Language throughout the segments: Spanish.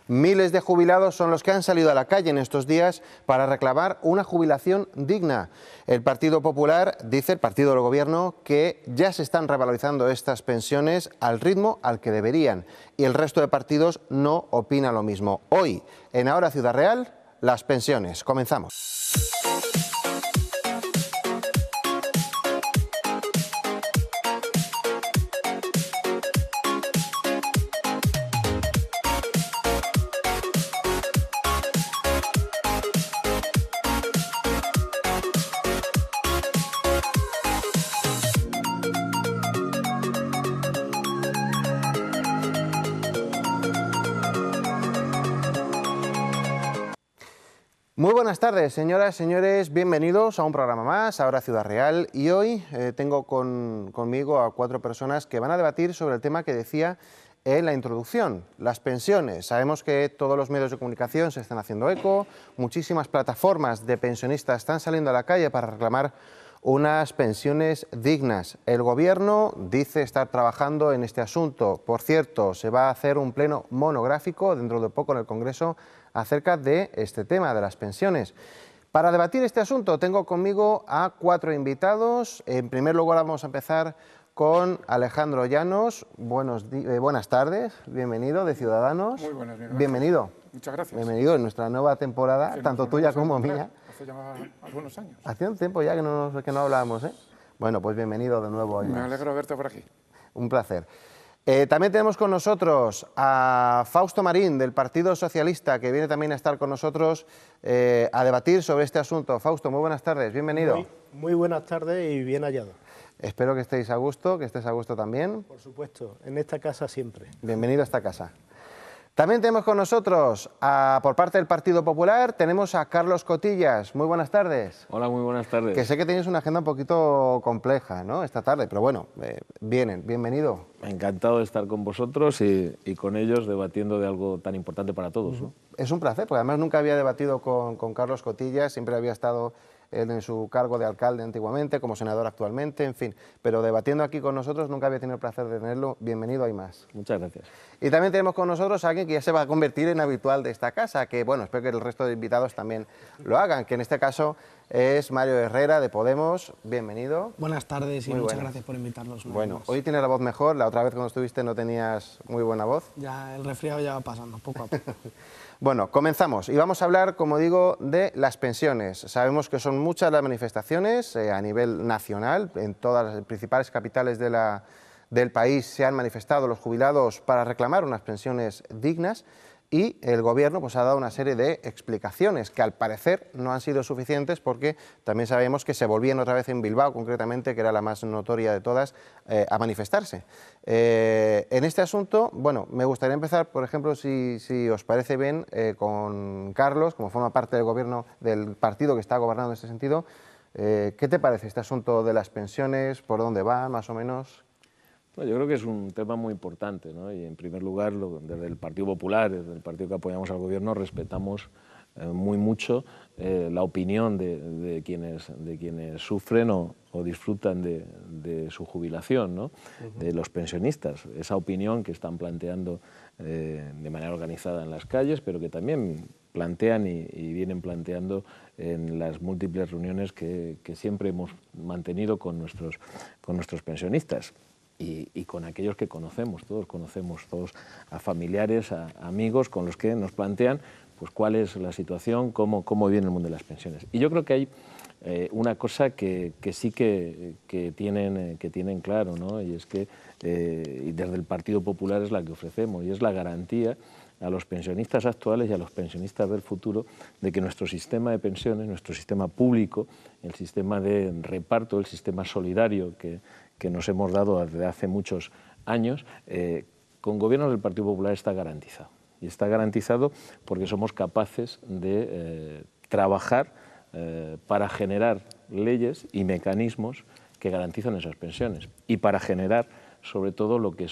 Miles de jubilados son los que han salido a la calle en estos días para reclamar una jubilación digna. El Partido Popular dice, el partido del Gobierno, que ya se están revalorizando estas pensiones al ritmo al que deberían y el resto de partidos no opina lo mismo. Hoy, en Ahora Ciudad Real, las pensiones. Comenzamos. Muy buenas tardes, señoras, señores, bienvenidos a un programa más, Ahora Ciudad Real, y hoy tengo conmigo a 4 personas que van a debatir sobre el tema que decía en la introducción, las pensiones. Sabemos que todos los medios de comunicación se están haciendo eco, muchísimas plataformas de pensionistas están saliendo a la calle para reclamar unas pensiones dignas. El Gobierno dice estar trabajando en este asunto. Por cierto, se va a hacer un pleno monográfico dentro de poco en el Congreso acerca de este tema de las pensiones. Para debatir este asunto tengo conmigo a 4 invitados. En primer lugar vamos a empezar con Alejandro Llanos. Buenas tardes, bienvenido de Ciudadanos. Muy buenas, bienvenido. Muchas gracias. Bienvenido en nuestra nueva temporada, tanto tuya como mía. Hace ya algunos años. Hace un tiempo ya que no hablábamos, ¿eh? Bueno, pues bienvenido de nuevo. Me alegro verte por aquí. Un placer. También tenemos con nosotros a Fausto Marín, del Partido Socialista, que viene también a estar con nosotros a debatir sobre este asunto. Fausto, muy buenas tardes, bienvenido. Muy buenas tardes y bien hallado. Espero que estéis a gusto, que estés a gusto también. Por supuesto, en esta casa siempre. Bienvenido a esta casa. También tenemos con nosotros, por parte del Partido Popular, tenemos a Carlos Cotillas. Muy buenas tardes. Hola, muy buenas tardes. Que sé que tenéis una agenda un poquito compleja, ¿no?, esta tarde, pero bueno, bienvenido. Encantado de estar con vosotros y con ellos debatiendo de algo tan importante para todos, ¿no? Es un placer, porque además nunca había debatido con Carlos Cotillas, siempre había estado en su cargo de alcalde antiguamente, como senador actualmente, en fin, pero debatiendo aquí con nosotros nunca había tenido el placer de tenerlo. Bienvenido, hay más. Muchas gracias. Y también tenemos con nosotros a alguien que ya se va a convertir en habitual de esta casa, que bueno, espero que el resto de invitados también lo hagan, que en este caso es Mario Herrera de Podemos. Bienvenido. Buenas tardes y muchas gracias por invitarnos. Bueno, hoy tienes la voz mejor, la otra vez cuando estuviste no tenías muy buena voz. Ya el resfriado ya va pasando, poco a poco. Bueno, comenzamos y vamos a hablar, como digo, de las pensiones. Sabemos que son muchas las manifestaciones a nivel nacional, en todas las principales capitales del país se han manifestado los jubilados para reclamar unas pensiones dignas y el Gobierno pues, ha dado una serie de explicaciones que al parecer no han sido suficientes porque también sabemos que se volvían otra vez en Bilbao, concretamente, que era la más notoria de todas, a manifestarse. En este asunto, bueno, me gustaría empezar, por ejemplo, si os parece bien, con Carlos, como forma parte del Gobierno, del partido que está gobernando en este sentido. ¿Qué te parece este asunto de las pensiones? ¿Por dónde va, más o menos? Bueno, yo creo que es un tema muy importante, ¿no? Y en primer lugar, desde el Partido Popular, desde el partido que apoyamos al Gobierno, respetamos muy mucho la opinión de quienes sufren o disfrutan de su jubilación, ¿no? De los pensionistas, esa opinión que están planteando de manera organizada en las calles, pero que también plantean y vienen planteando en las múltiples reuniones que siempre hemos mantenido con nuestros pensionistas. Y con aquellos que conocemos todos a familiares, a amigos con los que nos plantean pues, cuál es la situación, cómo viene el mundo de las pensiones. Y yo creo que hay una cosa que sí que tienen claro, ¿no? Y es que y desde el Partido Popular es la que ofrecemos, y es la garantía a los pensionistas actuales y a los pensionistas del futuro de que nuestro sistema de pensiones, nuestro sistema público, el sistema de reparto, el sistema solidario que nos hemos dado desde hace muchos años, con gobiernos del Partido Popular está garantizado. Y está garantizado porque somos capaces de trabajar para generar leyes y mecanismos que garantizan esas pensiones y para generar sobre todo lo que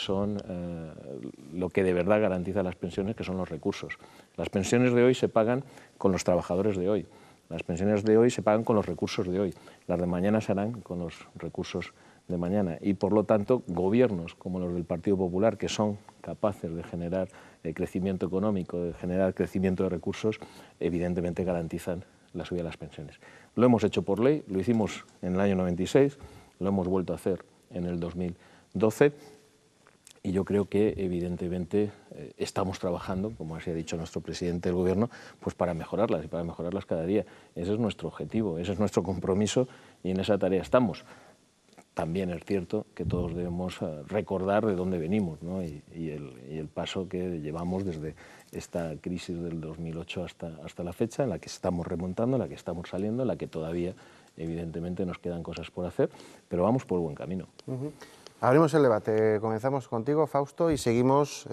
de verdad garantiza las pensiones, que son los recursos. Las pensiones de hoy se pagan con los trabajadores de hoy, las pensiones de hoy se pagan con los recursos de hoy, las de mañana se harán con los recursos de mañana. Y por lo tanto, gobiernos como los del Partido Popular, que son capaces de generar crecimiento económico, de generar crecimiento de recursos, evidentemente garantizan la subida de las pensiones. Lo hemos hecho por ley, lo hicimos en el año 96, lo hemos vuelto a hacer en el 2012 y yo creo que evidentemente estamos trabajando, como así ha dicho nuestro presidente del Gobierno, pues para mejorarlas y para mejorarlas cada día. Ese es nuestro objetivo, ese es nuestro compromiso y en esa tarea estamos. También es cierto que todos debemos recordar de dónde venimos, ¿no? y el paso que llevamos desde esta crisis del 2008 hasta la fecha, en la que estamos remontando, en la que estamos saliendo, en la que todavía evidentemente nos quedan cosas por hacer, pero vamos por buen camino. Abrimos el debate. Comenzamos contigo, Fausto, y seguimos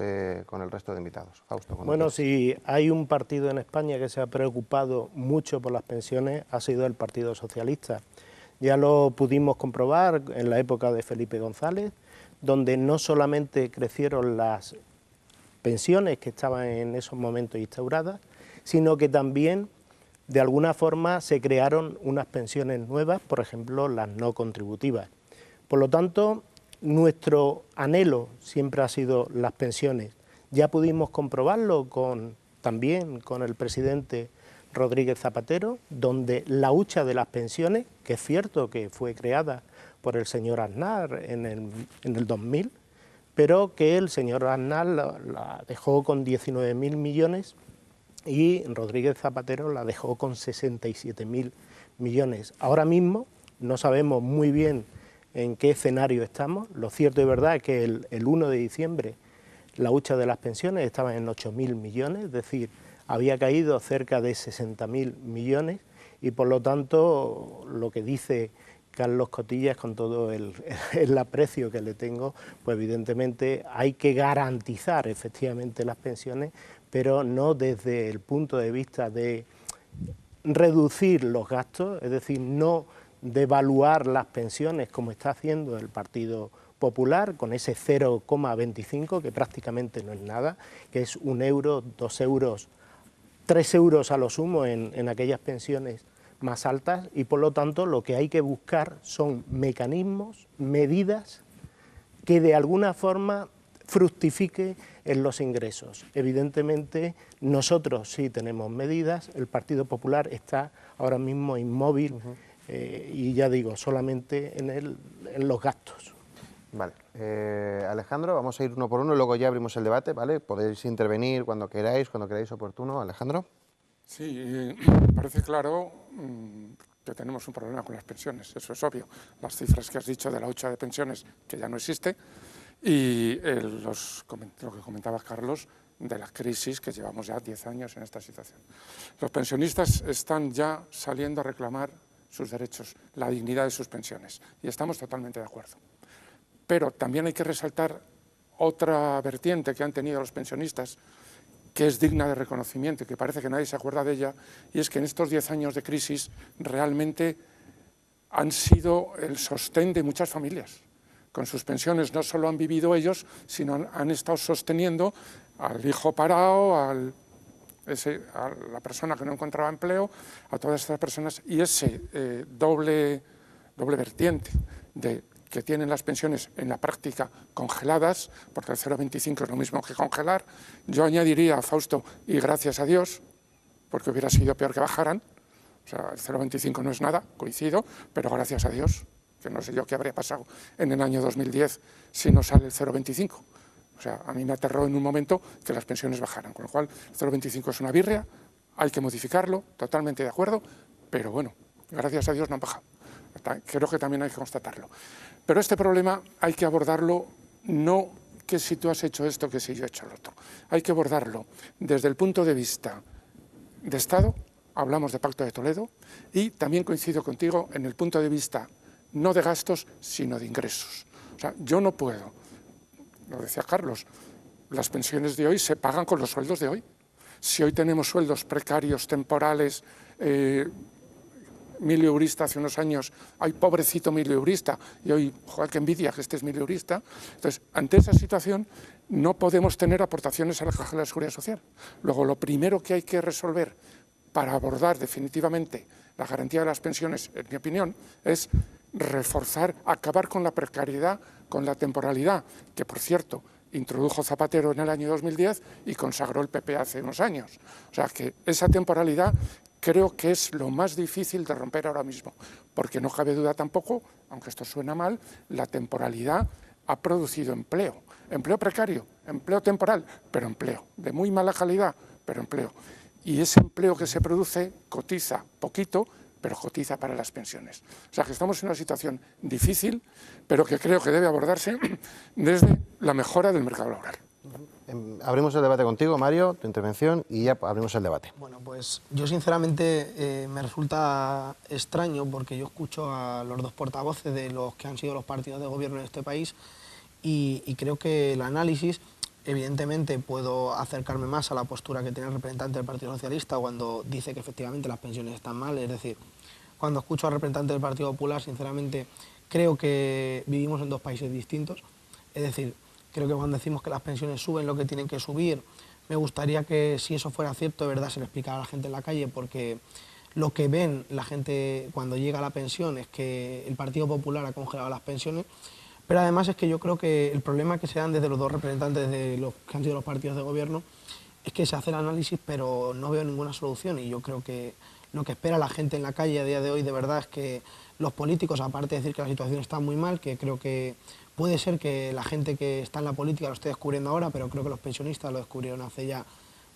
con el resto de invitados. Fausto, bueno, si hay un partido en España que se ha preocupado mucho por las pensiones, ha sido el Partido Socialista. Ya lo pudimos comprobar en la época de Felipe González, donde no solamente crecieron las pensiones que estaban en esos momentos instauradas, sino que también de alguna forma se crearon unas pensiones nuevas, por ejemplo las no contributivas. Por lo tanto, nuestro anhelo siempre ha sido las pensiones. Ya pudimos comprobarlo también con el presidente Rodríguez Zapatero, donde la hucha de las pensiones, que es cierto que fue creada por el señor Aznar en el 2000, pero que el señor Aznar la dejó con 19.000 millones y Rodríguez Zapatero la dejó con 67.000 millones. Ahora mismo no sabemos muy bien en qué escenario estamos. Lo cierto y verdad es que el 1 de diciembre la hucha de las pensiones estaba en 8.000 millones, es decir, había caído cerca de 60.000 millones y por lo tanto lo que dice Carlos Cotillas, con todo el aprecio que le tengo, pues evidentemente hay que garantizar efectivamente las pensiones, pero no desde el punto de vista de reducir los gastos, es decir, no devaluar las pensiones como está haciendo el Partido Popular, con ese 0,25 que prácticamente no es nada, que es 1 euro, 2 euros, 3 euros a lo sumo en aquellas pensiones más altas y por lo tanto lo que hay que buscar son mecanismos, medidas que de alguna forma fructifique en los ingresos. Evidentemente nosotros sí tenemos medidas, el Partido Popular está ahora mismo inmóvil y ya digo, solamente en los gastos. Vale. Alejandro, vamos a ir uno por uno y luego ya abrimos el debate, ¿vale? Podéis intervenir cuando queráis oportuno. Alejandro. Sí, parece claro que tenemos un problema con las pensiones, eso es obvio. Las cifras que has dicho de la hucha de pensiones, que ya no existe, y lo que comentaba Carlos, de la crisis que llevamos ya 10 años en esta situación. Los pensionistas están ya saliendo a reclamar sus derechos, la dignidad de sus pensiones, y estamos totalmente de acuerdo. Pero también hay que resaltar otra vertiente que han tenido los pensionistas, que es digna de reconocimiento y que parece que nadie se acuerda de ella, y es que en estos 10 años de crisis realmente han sido el sostén de muchas familias. Con sus pensiones no solo han vivido ellos, sino han estado sosteniendo al hijo parado, a la persona que no encontraba empleo, a todas estas personas, y ese doble vertiente de que tienen las pensiones en la práctica congeladas, porque el 0,25 es lo mismo que congelar. Yo añadiría, Fausto, y gracias a Dios, porque hubiera sido peor que bajaran, o sea, el 0,25 no es nada, coincido, pero gracias a Dios, que no sé yo qué habría pasado en el año 2010 si no sale el 0,25. O sea, a mí me aterró en un momento que las pensiones bajaran, con lo cual el 0,25 es una birria, hay que modificarlo, totalmente de acuerdo, pero bueno, gracias a Dios no han bajado. Creo que también hay que constatarlo. Pero este problema hay que abordarlo no que si tú has hecho esto, que si yo he hecho lo otro. Hay que abordarlo desde el punto de vista de Estado, hablamos de Pacto de Toledo, y también coincido contigo en el punto de vista no de gastos, sino de ingresos. O sea, yo no puedo, lo decía Carlos, las pensiones de hoy se pagan con los sueldos de hoy. Si hoy tenemos sueldos precarios, temporales, milieurista hace unos años, ay, pobrecito milieurista, y hoy, joder, qué envidia que estés milieurista. Entonces, ante esa situación, no podemos tener aportaciones a la caja de la Seguridad Social. Luego, lo primero que hay que resolver para abordar definitivamente la garantía de las pensiones, en mi opinión, es reforzar, acabar con la precariedad, con la temporalidad, que por cierto introdujo Zapatero en el año 2010 y consagró el PP hace unos años. O sea que esa temporalidad creo que es lo más difícil de romper ahora mismo, porque no cabe duda tampoco, aunque esto suena mal, la temporalidad ha producido empleo, empleo precario, empleo temporal, pero empleo, de muy mala calidad, pero empleo. Y ese empleo que se produce cotiza poquito, pero cotiza para las pensiones. O sea que estamos en una situación difícil, pero que creo que debe abordarse desde la mejora del mercado laboral. Abrimos el debate contigo, Mario, tu intervención, y ya abrimos el debate. Bueno, pues yo sinceramente me resulta extraño porque yo escucho a los dos portavoces de los que han sido los partidos de gobierno en este país y creo que el análisis, evidentemente puedo acercarme más a la postura que tiene el representante del Partido Socialista cuando dice que efectivamente las pensiones están mal, es decir, cuando escucho al representante del Partido Popular, sinceramente creo que vivimos en dos países distintos, es decir, creo que cuando decimos que las pensiones suben lo que tienen que subir, me gustaría que si eso fuera cierto, de verdad se lo explicara a la gente en la calle, porque lo que ven la gente cuando llega a la pensión es que el Partido Popular ha congelado las pensiones, pero además es que yo creo que el problema que se dan desde los dos representantes de los que han sido los partidos de gobierno es que se hace el análisis pero no veo ninguna solución y yo creo que lo que espera la gente en la calle a día de hoy de verdad es que los políticos, aparte de decir que la situación está muy mal, que creo que puede ser que la gente que está en la política lo esté descubriendo ahora, pero creo que los pensionistas lo descubrieron hace ya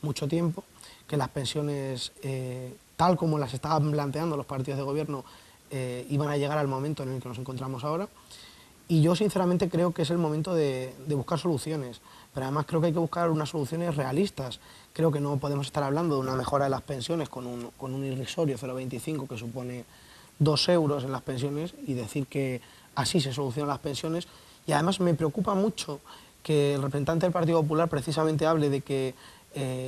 mucho tiempo, que las pensiones, tal como las estaban planteando los partidos de gobierno, iban a llegar al momento en el que nos encontramos ahora. Y yo sinceramente creo que es el momento de buscar soluciones, pero además creo que hay que buscar unas soluciones realistas. Creo que no podemos estar hablando de una mejora de las pensiones con un irrisorio 0,25 que supone 2 euros en las pensiones y decir que así se solucionan las pensiones. Y además me preocupa mucho que el representante del Partido Popular precisamente hable de que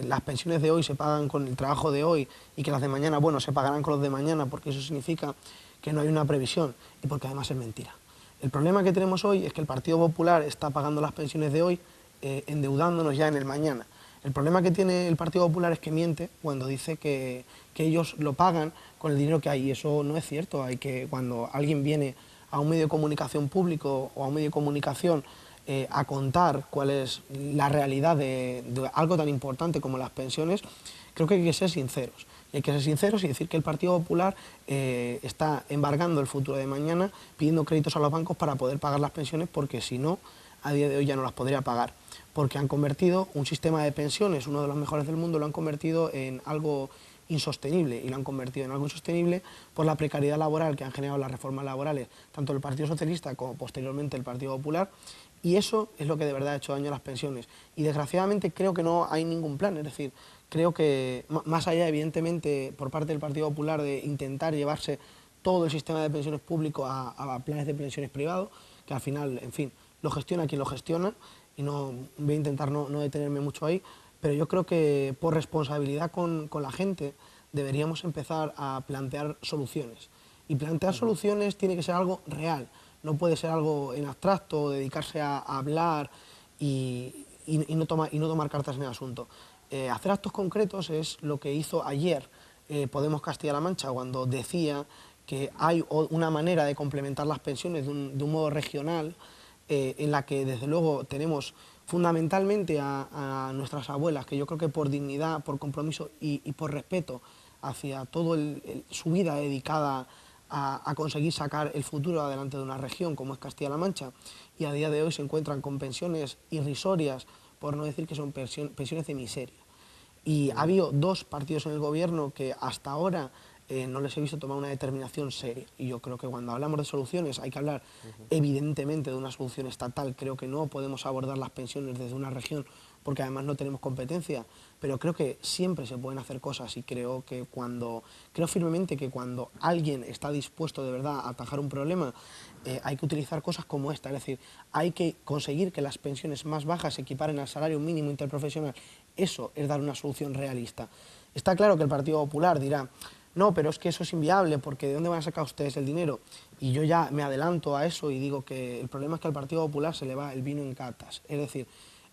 las pensiones de hoy se pagan con el trabajo de hoy y que las de mañana, bueno, se pagarán con los de mañana porque eso significa que no hay una previsión y porque además es mentira. El problema que tenemos hoy es que el Partido Popular está pagando las pensiones de hoy endeudándonos ya en el mañana. El problema que tiene el Partido Popular es que miente cuando dice que ellos lo pagan con el dinero que hay y eso no es cierto. Hay que, cuando alguien viene a un medio de comunicación público o a un medio de comunicación a contar cuál es la realidad de algo tan importante como las pensiones, creo que hay que ser sinceros. Hay que ser sinceros y decir que el Partido Popular está embargando el futuro de mañana, pidiendo créditos a los bancos para poder pagar las pensiones, porque si no, a día de hoy ya no las podría pagar. Porque han convertido un sistema de pensiones, uno de los mejores del mundo, lo han convertido en algo insostenible, y lo han convertido en algo insostenible por la precariedad laboral que han generado las reformas laborales, tanto el Partido Socialista como posteriormente el Partido Popular, y eso es lo que de verdad ha hecho daño a las pensiones. Y desgraciadamente creo que no hay ningún plan, es decir, creo que más allá evidentemente por parte del Partido Popular de intentar llevarse todo el sistema de pensiones público a planes de pensiones privados, que al final, en fin, lo gestiona quien lo gestiona, y no voy a intentar no detenerme mucho ahí, pero yo creo que por responsabilidad con la gente deberíamos empezar a plantear soluciones. Y plantear soluciones tiene que ser algo real, no puede ser algo en abstracto, dedicarse a hablar y no tomar cartas en el asunto. Hacer actos concretos es lo que hizo ayer Podemos Castilla-La Mancha cuando decía que hay una manera de complementar las pensiones de un modo regional en la que desde luego tenemos fundamentalmente a nuestras abuelas, que yo creo que por dignidad, por compromiso y por respeto hacia toda su vida dedicada a conseguir sacar el futuro adelante de una región como es Castilla-La Mancha, y a día de hoy se encuentran con pensiones irrisorias, por no decir que son pensiones de miseria. Y ha habido dos partidos en el gobierno que hasta ahora no les he visto tomar una determinación seria. Y yo creo que cuando hablamos de soluciones hay que hablar evidentemente de una solución estatal. Creo que no podemos abordar las pensiones desde una región porque además no tenemos competencia, pero creo que siempre se pueden hacer cosas y creo firmemente que cuando alguien está dispuesto de verdad a atajar un problema, hay que utilizar cosas como esta, es decir, hay que conseguir que las pensiones más bajas se equiparen al salario mínimo interprofesional. Eso es dar una solución realista. Está claro que el Partido Popular dirá, no, pero es que eso es inviable, porque ¿de dónde van a sacar ustedes el dinero? Y yo ya me adelanto a eso y digo que el problema es que al Partido Popular se le va el vino en catas. Es decir,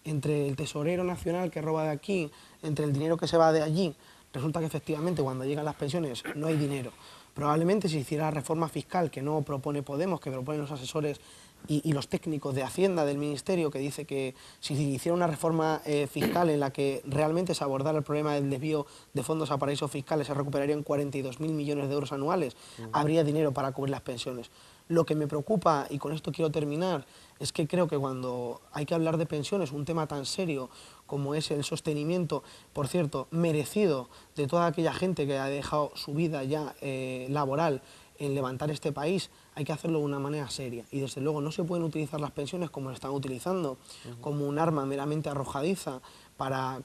entre el tesorero nacional que roba de aquí, entre el dinero que se va de allí, resulta que efectivamente cuando llegan las pensiones no hay dinero. Probablemente si hiciera la reforma fiscal que no propone Podemos, que proponen los asesores y los técnicos de Hacienda del Ministerio, que dice que si se hiciera una reforma fiscal en la que realmente se abordara el problema del desvío de fondos a paraísos fiscales, se recuperarían 42.000 millones de euros anuales, habría dinero para cubrir las pensiones. Lo que me preocupa, y con esto quiero terminar, es que creo que cuando hay que hablar de pensiones, un tema tan serio como es el sostenimiento, por cierto, merecido de toda aquella gente que ha dejado su vida ya laboral en levantar este país, hay que hacerlo de una manera seria. Y desde luego no se pueden utilizar las pensiones como se están utilizando, como un arma meramente arrojadiza,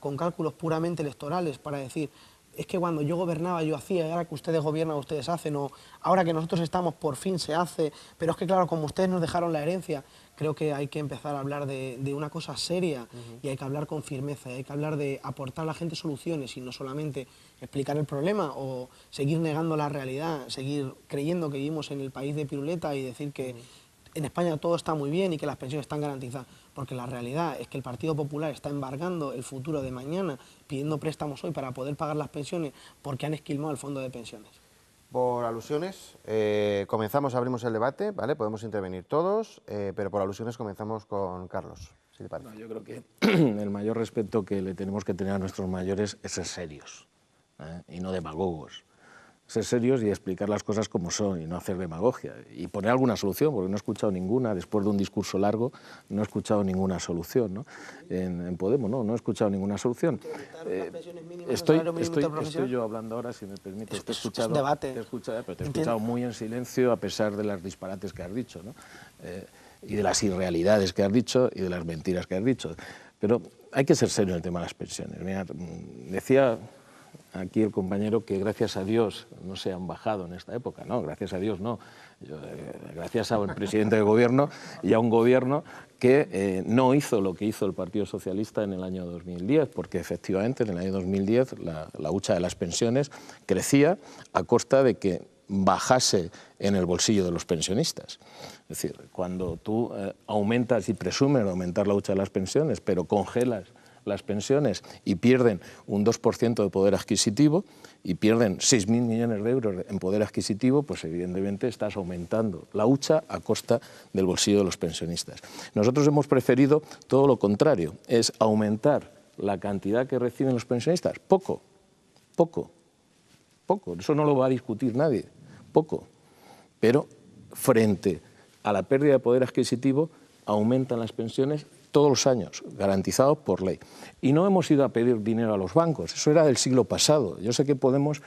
con cálculos puramente electorales, para decir, es que cuando yo gobernaba yo hacía, y ahora que ustedes gobiernan ustedes hacen, o ahora que nosotros estamos por fin se hace, pero es que claro, como ustedes nos dejaron la herencia, creo que hay que empezar a hablar de una cosa seria y hay que hablar con firmeza, y hay que hablar de aportar a la gente soluciones y no solamente explicar el problema o seguir negando la realidad, seguir creyendo que vivimos en el país de piruleta y decir que en España todo está muy bien y que las pensiones están garantizadas, porque la realidad es que el Partido Popular está embargando el futuro de mañana, pidiendo préstamos hoy para poder pagar las pensiones porque han esquilmado el fondo de pensiones. Por alusiones, abrimos el debate, ¿vale? Podemos intervenir todos, pero por alusiones comenzamos con Carlos, si te parece. No, yo creo que el mayor respeto que le tenemos que tener a nuestros mayores es ser serios, y no demagogos. Ser serios y explicar las cosas como son y no hacer demagogia. Y poner alguna solución, porque no he escuchado ninguna, después de un discurso largo, no he escuchado ninguna solución, ¿no? En Podemos no he escuchado ninguna solución. Estoy yo hablando ahora, si me permite. Te he escuchado, pero te he escuchado muy en silencio a pesar de los disparates que has dicho, ¿no? Y de las irrealidades que has dicho y de las mentiras que has dicho. Pero hay que ser serio en el tema de las pensiones. Mira, decía aquí el compañero que gracias a Dios no se han bajado en esta época. No, gracias a Dios no. Gracias a un presidente de gobierno y a un gobierno que no hizo lo que hizo el Partido Socialista en el año 2010, porque efectivamente en el año 2010 la hucha de las pensiones crecía a costa de que bajase en el bolsillo de los pensionistas. Es decir, cuando tú aumentas y presumes de aumentar la hucha de las pensiones, pero congelas las pensiones y pierden un 2% de poder adquisitivo y pierden 6.000 millones de euros en poder adquisitivo, pues evidentemente estás aumentando la hucha a costa del bolsillo de los pensionistas. Nosotros hemos preferido todo lo contrario, es aumentar la cantidad que reciben los pensionistas, poco, eso no lo va a discutir nadie, poco, pero frente a la pérdida de poder adquisitivo aumentan las pensiones todos los años, garantizados por ley. Y no hemos ido a pedir dinero a los bancos, eso era del siglo pasado. Yo sé que Podemos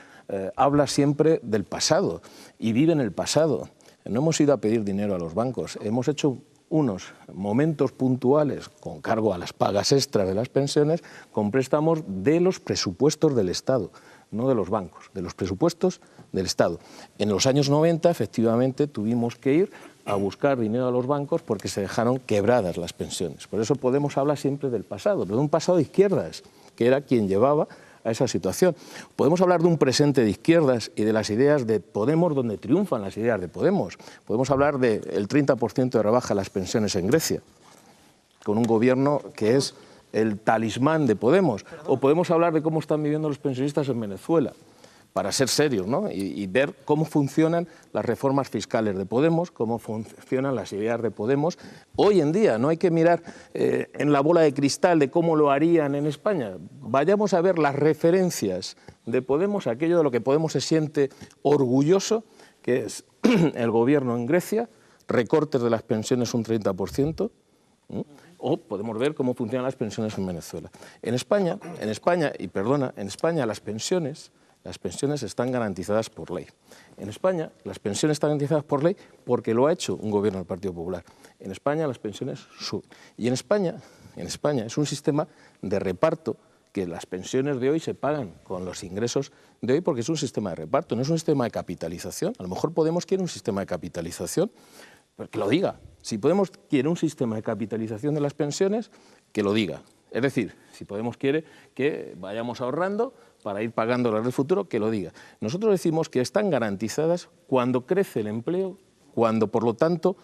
habla siempre del pasado y vive en el pasado. No hemos ido a pedir dinero a los bancos, hemos hecho unos momentos puntuales con cargo a las pagas extras de las pensiones con préstamos de los presupuestos del Estado, no de los bancos, de los presupuestos del Estado. En los años 90, efectivamente, tuvimos que ir a buscar dinero a los bancos porque se dejaron quebradas las pensiones. Por eso Podemos habla siempre del pasado, pero de un pasado de izquierdas, que era quien llevaba a esa situación. Podemos hablar de un presente de izquierdas y de las ideas de Podemos, donde triunfan las ideas de Podemos. Podemos hablar del 30% de rebaja a las pensiones en Grecia, con un gobierno que es el talismán de Podemos. O podemos hablar de cómo están viviendo los pensionistas en Venezuela, para ser serios, ¿no? Y ver cómo funcionan las reformas fiscales de Podemos, cómo funcionan las ideas de Podemos. Hoy en día no hay que mirar en la bola de cristal de cómo lo harían en España. Vayamos a ver las referencias de Podemos, aquello de lo que Podemos se siente orgulloso, que es el gobierno en Grecia, recortes de las pensiones un 30%, o podemos ver cómo funcionan las pensiones en Venezuela. En España, las pensiones están garantizadas por ley. En España, las pensiones están garantizadas por ley porque lo ha hecho un gobierno del Partido Popular. En España, las pensiones suben. Y en España es un sistema de reparto que las pensiones de hoy se pagan con los ingresos de hoy porque es un sistema de reparto, no es un sistema de capitalización. A lo mejor Podemos quiere un sistema de capitalización, pero que lo diga. Si Podemos quiere un sistema de capitalización de las pensiones, que lo diga. Es decir, si Podemos quiere que vayamos ahorrando para ir pagándolas del futuro, que lo diga. Nosotros decimos que están garantizadas cuando crece el empleo, cuando, por lo tanto,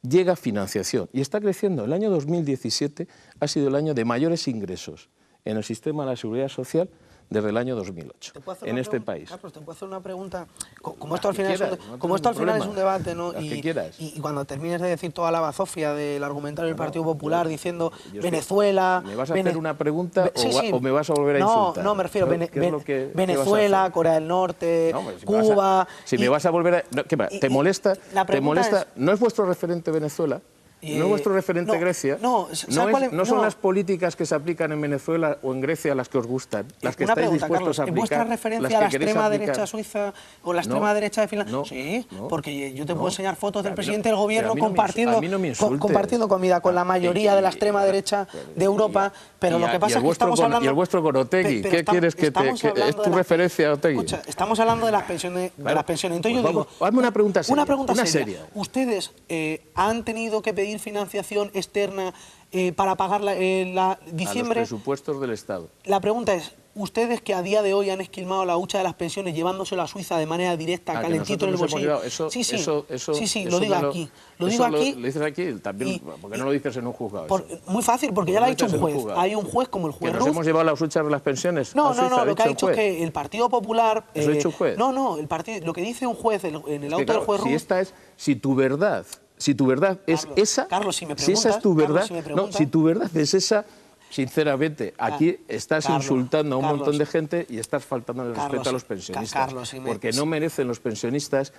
llega financiación. Y está creciendo. El año 2017 ha sido el año de mayores ingresos en el sistema de la Seguridad Social desde el año 2008 en este país. Carlos, te puedo hacer una pregunta. Como esto al final es un debate, ¿no? Y cuando termines de decir toda la bazofia del argumentario del Partido Popular diciendo Venezuela... ¿Me vas a hacer una pregunta o me vas a volver a insultar? No, me refiero Venezuela, Corea del Norte, Cuba... Si me vas a volver a... ¿Te molesta? ¿No es vuestro referente Venezuela? ¿No es vuestro referente Grecia? ¿No son las políticas que se aplican en Venezuela o en Grecia las que os gustan? Las que estáis dispuestos a aplicar. ¿Es vuestra referencia a la extrema derecha suiza o la extrema derecha de Finlandia? Sí, porque yo te puedo enseñar fotos del presidente del gobierno compartiendo comida con la mayoría de la extrema derecha de Europa, pero lo que pasa es que estamos hablando... Y el vuestro con Otegi, ¿qué quieres que te...? ¿Es tu referencia a Otegi? Escucha, estamos hablando de las pensiones. Entonces yo digo... Hazme una pregunta seria. Una pregunta seria. ¿Ustedes han tenido que pedir financiación externa para pagar diciembre? A los presupuestos del Estado. La pregunta es, ustedes que a día de hoy han esquilmado la hucha de las pensiones llevándolo a Suiza de manera directa, calentito en el bolsillo. Sí, lo digo aquí. Lo dices aquí también, ¿por qué no lo dices en un juzgado? Muy fácil, porque ya lo ha dicho un juez. Hay un juez como el juez ¿Que Ruz. nos hemos llevado las huchas de las pensiones? No, lo que ha dicho es que el Partido Popular... ¿Eso ha dicho un juez? No, lo que dice un juez en el auto del juez Ruz... Si tu verdad es esa, Carlos, si esa es tu verdad, si tu verdad es esa, sinceramente, aquí estás insultando a un montón de gente y estás faltando el respeto a los pensionistas, porque no merecen los pensionistas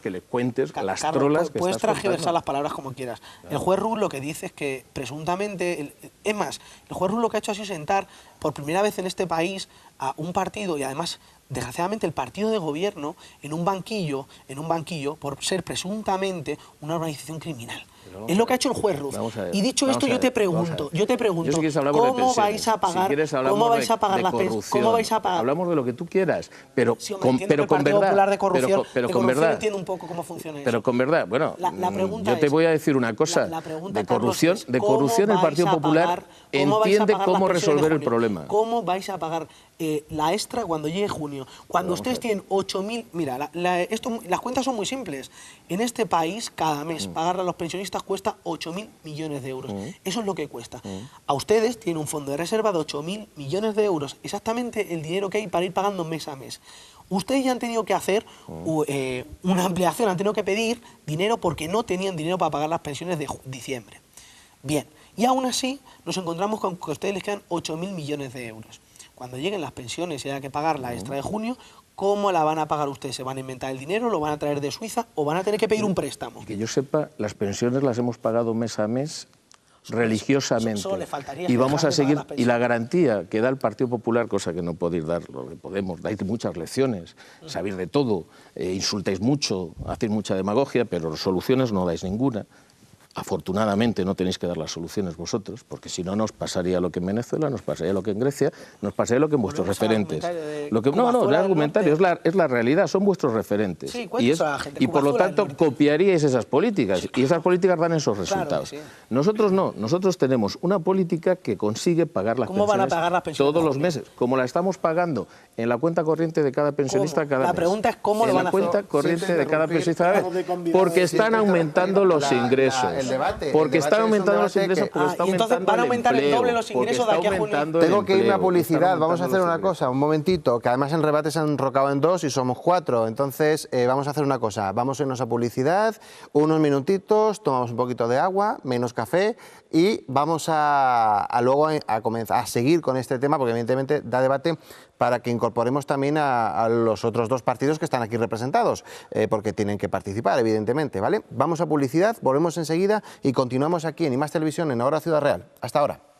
que le cuentes las trolas que puedes estás transgiversar las palabras como quieras. El juez Ruz lo que dice es que presuntamente, es más, el juez Ruz lo que ha hecho ha sido sentar por primera vez en este país a un partido y además desgraciadamente el partido de gobierno en un banquillo por ser presuntamente una organización criminal. Es lo que ha hecho el juez Ruz. Y dicho esto, yo te pregunto, ¿cómo vais a pagar las pensiones? ¿Cómo vais a pagar? Hablamos de lo que tú quieras, pero con verdad. Pero con verdad. Entiendo un poco cómo funciona eso. Pero con verdad, bueno, yo te voy a decir una cosa. De corrupción el Partido Popular entiende cómo resolver el problema. ¿Cómo vais a pagar la extra cuando llegue junio? Cuando ustedes tienen 8.000... Mira, las cuentas son muy simples. En este país, cada mes, pagarle a los pensionistas cuesta 8.000 millones de euros. Eso es lo que cuesta. A ustedes tienen un fondo de reserva de 8.000 millones de euros, exactamente el dinero que hay para ir pagando mes a mes. Ustedes ya han tenido que hacer una ampliación, han tenido que pedir dinero porque no tenían dinero para pagar las pensiones de diciembre. Bien, y aún así nos encontramos con que a ustedes les quedan 8.000 millones de euros. Cuando lleguen las pensiones y haya que pagar la extra de junio, ¿cómo la van a pagar ustedes? ¿Se van a inventar el dinero, lo van a traer de Suiza o van a tener que pedir un préstamo? Y que yo sepa, las pensiones las hemos pagado mes a mes religiosamente. Solo le faltaría y vamos a seguir, y la garantía que da el Partido Popular, cosa que no podéis dar, lo que podemos, dais muchas lecciones, sabéis de todo, insultáis mucho, hacéis mucha demagogia, pero soluciones no dais ninguna. Afortunadamente no tenéis que dar las soluciones vosotros, porque si no nos pasaría lo que en Venezuela, nos pasaría lo que en Grecia, nos pasaría lo que en vuestros referentes. No es argumentario, es la realidad, son vuestros referentes. Sí, y por lo tanto copiaríais esas políticas, y esas políticas dan esos resultados. Claro, sí. Nosotros no, nosotros tenemos una política que consigue pagar las pensiones, van a pagar las pensiones todos los meses, como la estamos pagando en la cuenta corriente de cada pensionista cada mes. La pregunta es cómo lo van a hacer. En la cuenta corriente de cada pensionista cada mes, porque están aumentando los ingresos. Porque están aumentando los ingresos, porque está entonces van a aumentar el doble los ingresos de aquí a junio. Tengo que irme a publicidad, vamos a hacer una cosa, un momentito, que además el debate se han enrocado en 2 y somos 4, entonces vamos a hacer una cosa, vamos a irnos a publicidad, unos minutitos, tomamos un poquito de agua, menos café y vamos luego a comenzar a seguir con este tema, porque evidentemente da debate para que incorporemos también a los otros 2 partidos que están aquí representados, porque tienen que participar, evidentemente, ¿vale? Vamos a publicidad, volvemos enseguida y continuamos aquí en IMAX Televisión en Ahora Ciudad Real. Hasta ahora.